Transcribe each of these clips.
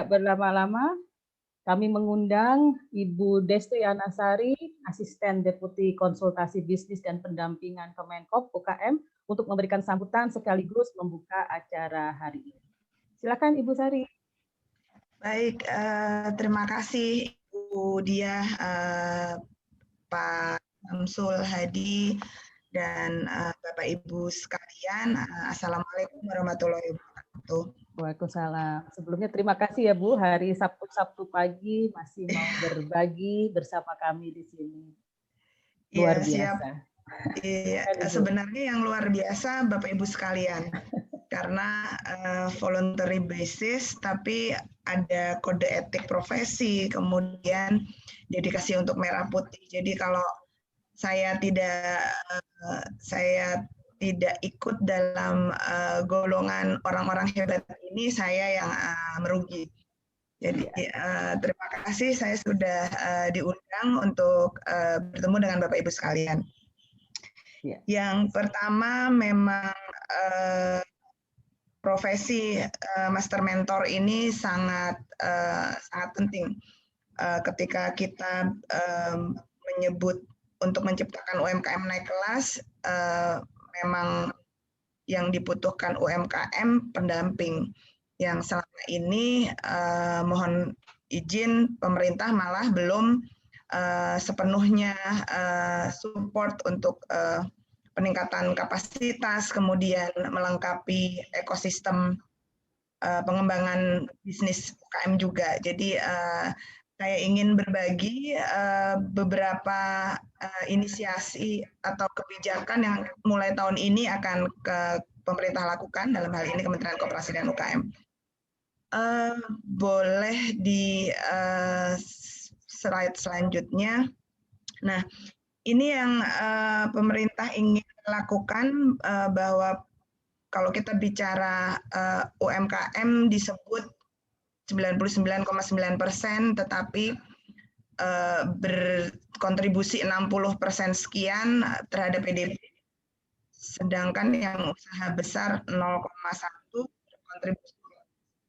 berlama-lama, kami mengundang Ibu Desti Yanasari, Asisten Deputi Konsultasi Bisnis dan Pendampingan Kemenkop UKM, untuk memberikan sambutan sekaligus membuka acara hari ini. Silakan Ibu Sari. Baik, terima kasih Ibu Diah, Pak Samsul Hadi, dan Bapak Ibu sekalian. Assalamualaikum warahmatullahi wabarakatuh. Waalaikumsalam. Sebelumnya terima kasih ya Bu, hari Sabtu pagi masih mau berbagi bersama kami di sini. Luar biasa. Iya, sebenarnya yang luar biasa Bapak Ibu sekalian, karena voluntary basis, tapi ada kode etik profesi, kemudian dedikasi untuk merah putih. Jadi kalau saya tidak ikut dalam golongan orang-orang hebat ini, saya yang merugi. Jadi terima kasih saya sudah diundang untuk bertemu dengan Bapak Ibu sekalian. Yang pertama memang profesi master mentor ini sangat penting ketika kita menyebut untuk menciptakan UMKM naik kelas. Memang yang dibutuhkan UMKM pendamping, yang selama ini mohon izin pemerintah malah belum sepenuhnya support untuk peningkatan kapasitas, kemudian melengkapi ekosistem pengembangan bisnis UKM juga. Jadi saya ingin berbagi beberapa inisiasi atau kebijakan yang mulai tahun ini akan pemerintah lakukan, dalam hal ini Kementerian Koperasi dan UKM. Boleh di slide selanjutnya. Nah, ini yang pemerintah ingin lakukan, bahwa kalau kita bicara UMKM disebut 99,9%, tetapi berkontribusi 60% sekian terhadap PDB. Sedangkan yang usaha besar 0,1 berkontribusi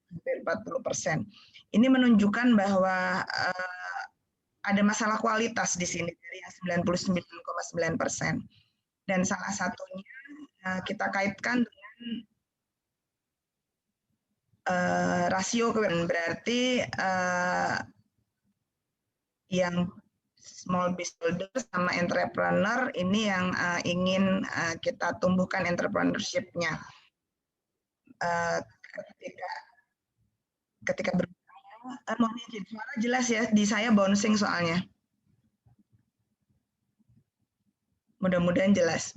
hampir 40%. Ini menunjukkan bahwa ada masalah kualitas di sini dari yang 99,9%. Dan salah satunya kita kaitkan dengan rasio kewenangan, berarti yang small business holder sama entrepreneur ini yang ingin kita tumbuhkan entrepreneurship-nya. Ketika mohon izin, suara jelas ya, di saya bouncing soalnya. Mudah-mudahan jelas.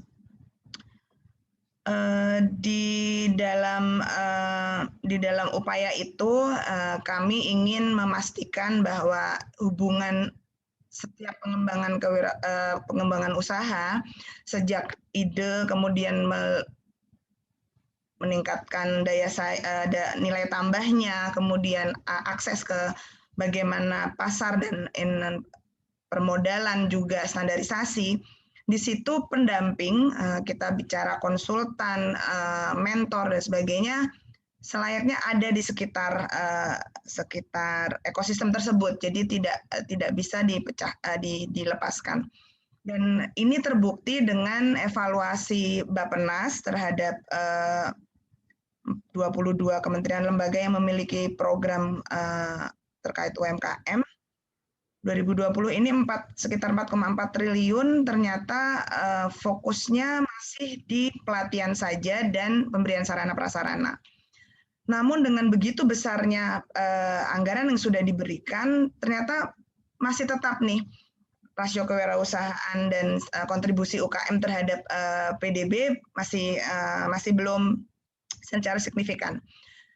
Di dalam upaya itu kami ingin memastikan bahwa hubungan setiap pengembangan usaha, sejak ide kemudian meningkatkan nilai tambahnya, kemudian akses ke bagaimana pasar dan permodalan juga standarisasi. Di situ pendamping, kita bicara konsultan, mentor dan sebagainya, selayaknya ada di sekitar ekosistem tersebut. Jadi tidak bisa dilepaskan. Dan ini terbukti dengan evaluasi Bappenas terhadap 22 kementerian lembaga yang memiliki program terkait UMKM. 2020 ini sekitar 4,4 triliun, ternyata fokusnya masih di pelatihan saja dan pemberian sarana prasarana. Namun dengan begitu besarnya anggaran yang sudah diberikan, ternyata masih tetap nih rasio kewirausahaan dan kontribusi UKM terhadap PDB masih belum secara signifikan.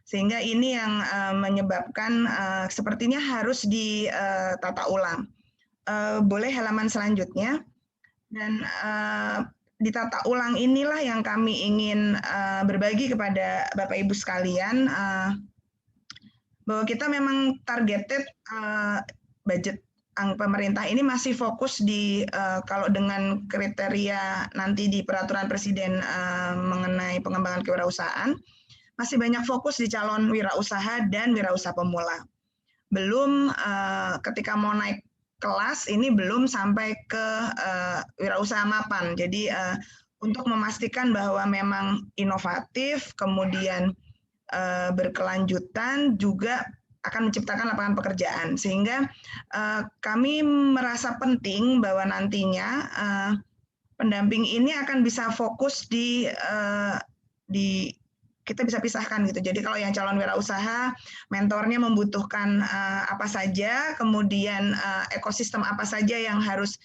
Sehingga ini yang menyebabkan sepertinya harus ditata ulang. Boleh halaman selanjutnya. Dan ditata ulang inilah yang kami ingin berbagi kepada Bapak Ibu sekalian, bahwa kita memang targeted budget pemerintah ini masih fokus di kalau dengan kriteria nanti di peraturan presiden mengenai pengembangan kewirausahaan, masih banyak fokus di calon wirausaha dan wirausaha pemula. Belum ketika mau naik kelas ini belum sampai ke wirausaha mapan. Jadi untuk memastikan bahwa memang inovatif, kemudian berkelanjutan, juga akan menciptakan lapangan pekerjaan. Sehingga kami merasa penting bahwa nantinya pendamping ini akan bisa fokus di kita bisa pisahkan gitu. Jadi kalau yang calon wirausaha, mentornya membutuhkan apa saja, kemudian ekosistem apa saja yang harus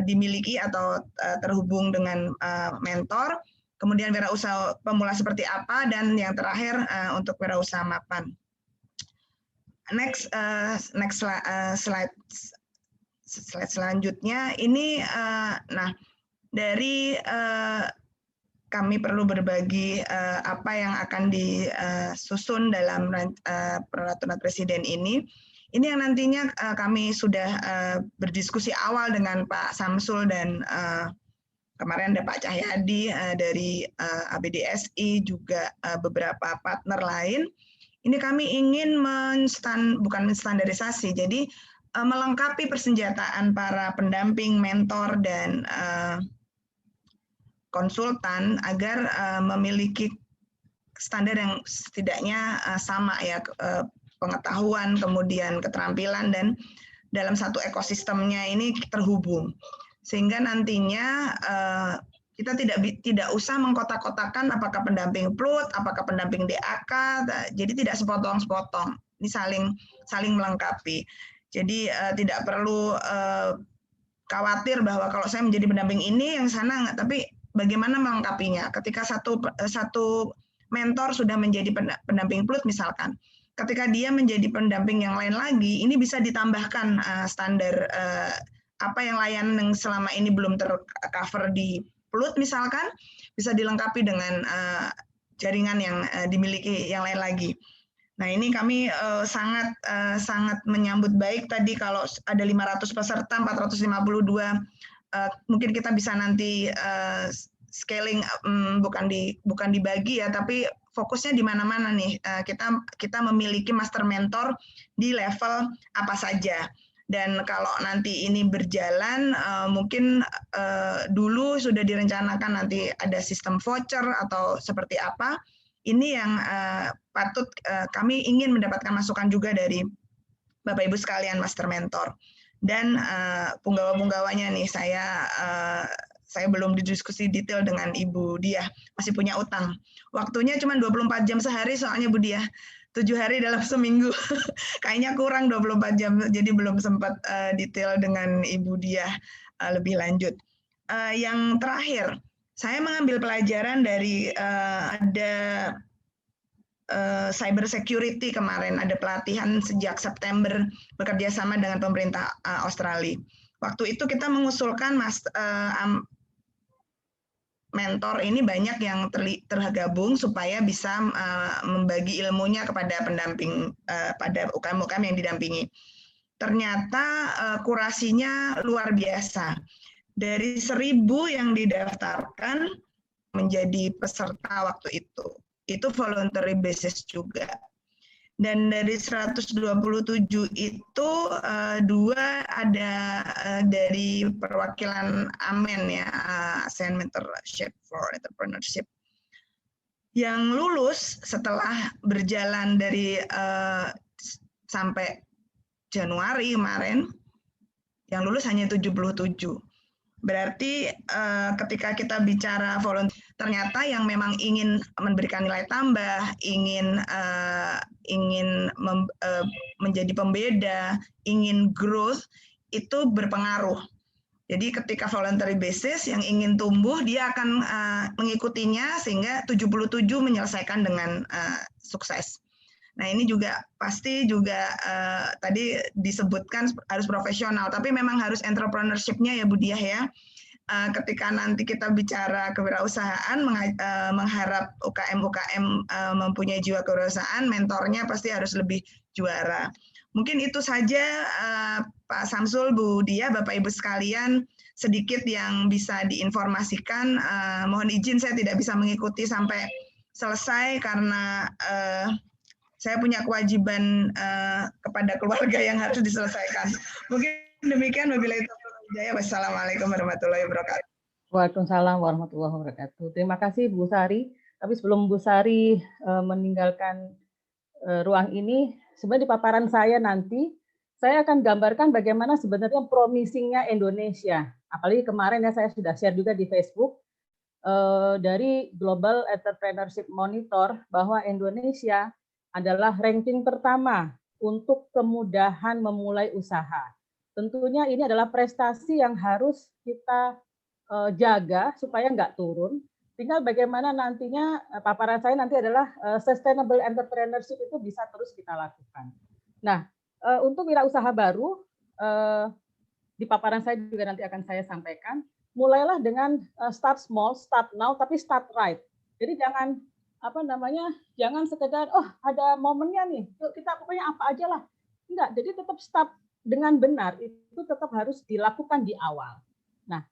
dimiliki atau terhubung dengan mentor, kemudian wirausaha pemula seperti apa, dan yang terakhir untuk wirausaha mapan. Next slide selanjutnya ini, nah dari kami perlu berbagi apa yang akan disusun dalam peraturan presiden ini. Ini yang nantinya kami sudah berdiskusi awal dengan Pak Samsul dan kemarin ada Pak Cahyadi dari ABDSI, juga beberapa partner lain. Ini kami ingin bukan menstandarisasi, jadi melengkapi persenjataan para pendamping, mentor, dan konsultan agar memiliki standar yang setidaknya sama ya, pengetahuan, kemudian keterampilan, dan dalam satu ekosistemnya ini terhubung. Sehingga nantinya kita tidak usah mengkotak-kotakan apakah pendamping PLUT, apakah pendamping DAK, jadi tidak sepotong-sepotong, ini saling melengkapi. Jadi tidak perlu khawatir bahwa kalau saya menjadi pendamping ini yang sana enggak, tapi bagaimana melengkapinya. Ketika satu mentor sudah menjadi pendamping PLUT misalkan, ketika dia menjadi pendamping yang lain lagi, ini bisa ditambahkan standar apa yang layanan yang selama ini belum tercover di PLUT misalkan, bisa dilengkapi dengan jaringan yang dimiliki yang lain lagi. Nah, ini kami sangat menyambut baik tadi kalau ada 500 peserta, 452, mungkin kita bisa nanti scaling, bukan dibagi ya, tapi fokusnya di mana-mana nih. Kita memiliki master mentor di level apa saja. Dan kalau nanti ini berjalan, mungkin dulu sudah direncanakan nanti ada sistem voucher atau seperti apa. Ini yang patut kami ingin mendapatkan masukan juga dari Bapak Ibu sekalian master mentor. Dan punggawa-punggawanya nih, saya belum didiskusi detail dengan Ibu Diah, masih punya utang. Waktunya cuma 24 jam sehari soalnya Bu Diah. 7 hari dalam seminggu. Kayaknya kurang 24 jam, jadi belum sempat detail dengan Ibu Diah lebih lanjut. Yang terakhir, saya mengambil pelajaran dari ada cyber security kemarin, ada pelatihan sejak September bekerja sama dengan pemerintah Australia. Waktu itu kita mengusulkan mentor ini banyak yang tergabung supaya bisa membagi ilmunya kepada pendamping, pada UKM-UKM yang didampingi. Ternyata kurasinya luar biasa. Dari 1.000 yang didaftarkan menjadi peserta waktu itu voluntary basis juga. Dan dari 127 itu 2 ada dari perwakilan AMEN ya, ASEAN Mentorship for Entrepreneurship, yang lulus setelah berjalan dari sampai Januari kemarin, yang lulus hanya 77. Berarti ketika kita bicara volunteer, ternyata yang memang ingin memberikan nilai tambah, ingin menjadi pembeda, ingin growth, itu berpengaruh. Jadi ketika voluntary basis yang ingin tumbuh, dia akan mengikutinya sehingga 77 menyelesaikan dengan sukses. Nah, ini juga pasti juga tadi disebutkan harus profesional, tapi memang harus entrepreneurship-nya ya Bu Diah ya. Ketika nanti kita bicara kewirausahaan, mengharap UKM-UKM mempunyai jiwa kewirausahaan, mentornya pasti harus lebih juara. Mungkin itu saja Pak Samsul, Bu Diah, Bapak Ibu sekalian, sedikit yang bisa diinformasikan. Mohon izin saya tidak bisa mengikuti sampai selesai karena saya punya kewajiban kepada keluarga yang harus diselesaikan. Mungkin demikian. Wabillahi taufiq wal hidayah. Wassalamualaikum warahmatullahi wabarakatuh. Waalaikumsalam warahmatullahi wabarakatuh. Terima kasih Bu Sari. Tapi sebelum Bu Sari meninggalkan ruang ini, sebenarnya di paparan saya nanti, saya akan gambarkan bagaimana sebenarnya promisingnya Indonesia. Apalagi kemarin ya saya sudah share juga di Facebook, dari Global Entrepreneurship Monitor bahwa Indonesia adalah ranking pertama untuk kemudahan memulai usaha. Tentunya ini adalah prestasi yang harus kita jaga supaya nggak turun. Tinggal bagaimana nantinya paparan saya nanti adalah sustainable entrepreneurship itu bisa terus kita lakukan. Nah, untuk wirausaha baru di paparan saya juga nanti akan saya sampaikan. Mulailah dengan start small, start now, tapi start right. Jadi jangan jangan sekedar ada momennya nih, yuk kita pokoknya apa aja lah. Enggak, jadi tetap start dengan benar itu tetap harus dilakukan di awal. Nah,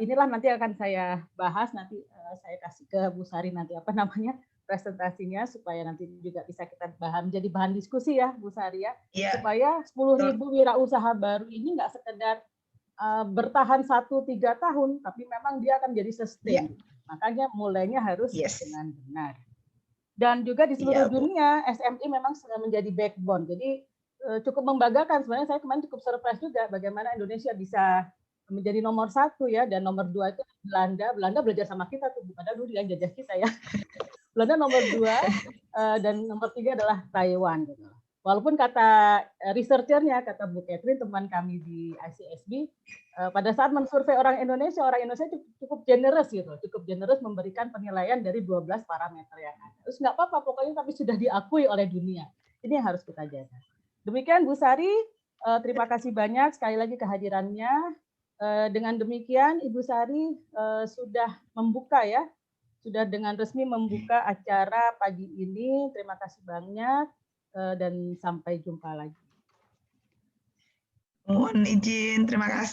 inilah nanti akan saya bahas, nanti saya kasih ke Bu Sari nanti presentasinya supaya nanti juga bisa kita menjadi bahan diskusi ya Bu Sari ya, supaya 10.000 wirausaha baru ini nggak sekedar bertahan 1-3 tahun, tapi memang dia akan jadi sustain. Makanya mulainya harus dengan benar. Dan juga di seluruh dunia SMI memang sudah menjadi backbone. Jadi cukup membanggakan sebenarnya. Saya kemarin cukup surprise juga bagaimana Indonesia bisa menjadi nomor 1 ya, dan nomor 2 itu Belanda. Belanda belajar sama kita tuh, padahal dulu dia jajah kita ya. Belanda nomor 2 dan nomor 3 adalah Taiwan. Gitu. Walaupun kata researchernya, kata Bu Catherine, teman kami di ICSB, pada saat mensurvei orang Indonesia cukup generous gitu, cukup generous memberikan penilaian dari 12 parameter yang ada. Terus nggak apa-apa, pokoknya tapi sudah diakui oleh dunia. Ini yang harus kita jaga. Demikian Bu Sari, terima kasih banyak sekali lagi kehadirannya. Dengan demikian Ibu Sari sudah membuka ya, sudah dengan resmi membuka acara pagi ini. Terima kasih banyak. Dan sampai jumpa lagi. Mohon izin, terima kasih.